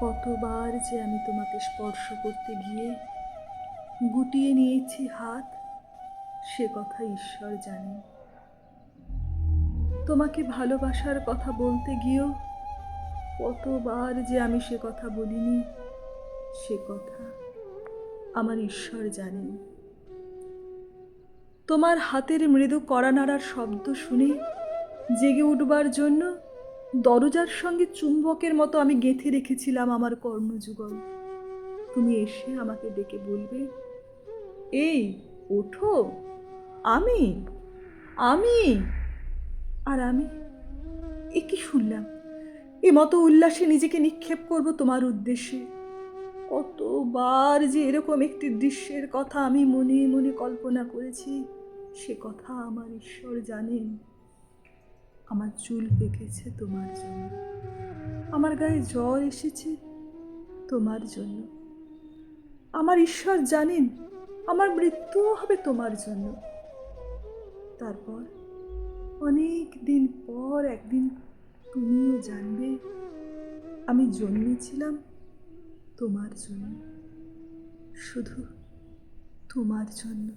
কতবার যে আমি তোমাকে স্পর্শ করতে গিয়ে গুটিয়ে নিয়েছি হাত, সে কথা ঈশ্বর জানেন। তোমাকে ভালোবাসার কথা বলতে গিয়েও কতবার যে আমি সে কথা বলিনি, সে কথা আমার ঈশ্বর জানেন। তোমার হাতের মৃদু কড়া নাড়ার শব্দ শুনে জেগে উঠবার জন্য দরজার সঙ্গে চুম্বকের মতো আমি গেঁথে রেখেছিলাম আমার কর্ণযুগল। তুমি এসে আমাকে ডেকে বলবে, এই ওঠো, আমি আমি আর আমি এ কি শুনলাম? এ মতো উল্লাসে নিজেকে নিক্ষেপ করব তোমার উদ্দেশ্যে। কতবার যে এরকম একটি দৃশ্যের কথা আমি মনে মনে কল্পনা করেছি, সে কথা আমার ঈশ্বর জানেন। আমার চুল পেকেছে তোমার জন্য, আমার গায়ে জ্বর এসেছে তোমার জন্য। আমার ঈশ্বর জানেন আমার মৃত্যুও হবে তোমার জন্য। তারপর অনেক দিন পর একদিন তুমিও জানবে আমি জন্মেছিলাম তোমার জন্য, শুধু তোমার জন্য।